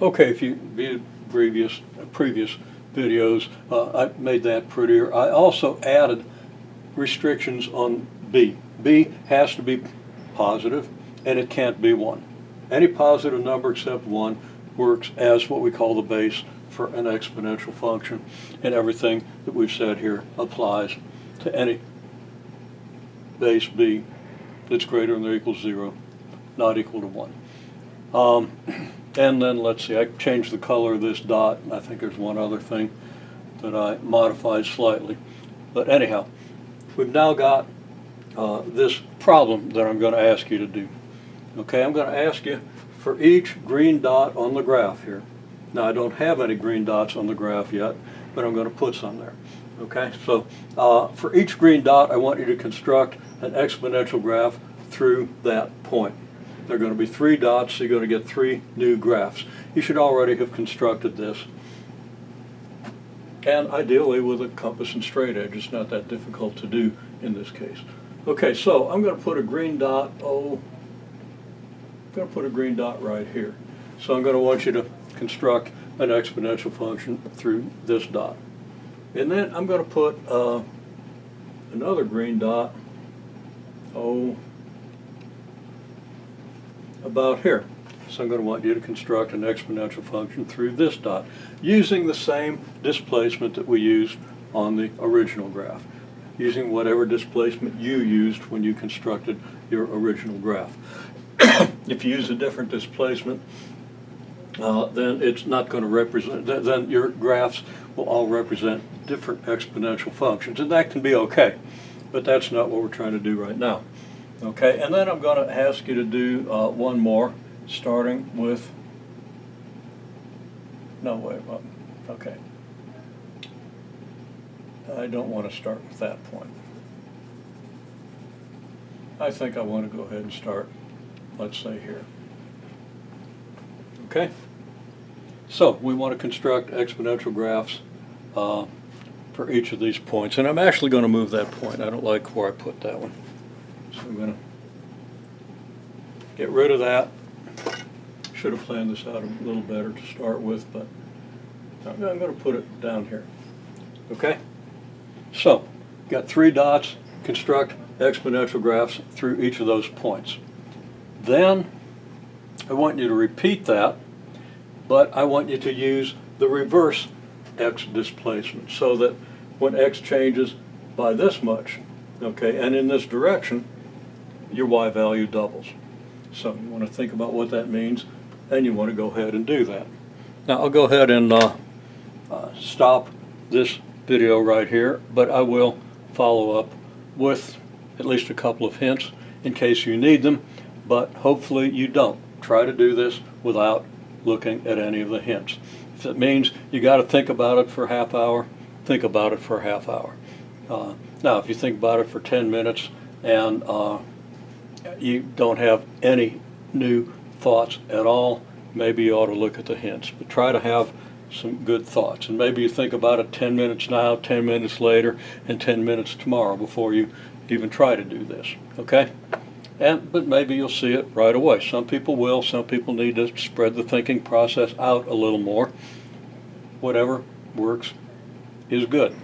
Okay, if you viewed previous videos, I made that prettier. I also added restrictions on B. B has to be positive, and it can't be 1. Any positive number except 1 works as what we call the base for an exponential function, and everything that we've said here applies to any base B that's greater than or equals 0, not equal to 1. And then let's see, I changed the color of this dot. I think there's one other thing that I modified slightly. But anyhow, we've now got this problem that I'm going to ask you to do. Okay, I'm going to ask you for each green dot on the graph here. Now I don't have any green dots on the graph yet, but I'm going to put some there. Okay, so for each green dot, I want you to construct an exponential graph through that point. There are going to be 3 dots, so you're going to get 3 new graphs. You should already have constructed this. And ideally with a compass and straight edge. It's not that difficult to do in this case. Okay, so I'm going to put a green dot, I'm going to put a green dot right here. So I'm going to want you to construct an exponential function through this dot. And then I'm going to put another green dot, about here. So I'm going to want you to construct an exponential function through this dot using the same displacement that we used on the original graph, using whatever displacement you used when you constructed your original graph. If you use a different displacement, then it's not going to represent, then your graphs will all represent different exponential functions, and that can be okay, but that's not what we're trying to do right now. Okay, and then I'm going to ask you to do one more, starting with, no, wait, okay. I don't want to start with that point. I think I want to go ahead and start, let's say here. Okay, so we want to construct exponential graphs for each of these points, and I'm actually going to move that point. I don't like where I put that one. So I'm going to get rid of that. Should have planned this out a little better to start with, but I'm going to put it down here. Okay? So, got 3 dots, construct exponential graphs through each of those points. Then, I want you to repeat that, but I want you to use the reverse x displacement so that when x changes by this much, okay, and in this direction, your y value doubles. So you want to think about what that means, and you want to go ahead and do that. Now I'll go ahead and stop this video right here, but I will follow up with at least a couple of hints in case you need them, but hopefully you don't. Try to do this without looking at any of the hints. If it means you got to think about it for a half hour, think about it for a half hour. Now if you think about it for 10 minutes and you don't have any new thoughts at all, maybe you ought to look at the hints. But try to have some good thoughts. And maybe you think about it 10 minutes now, 10 minutes later, and 10 minutes tomorrow before you even try to do this. Okay? But maybe you'll see it right away. Some people will. Some people need to spread the thinking process out a little more. Whatever works is good.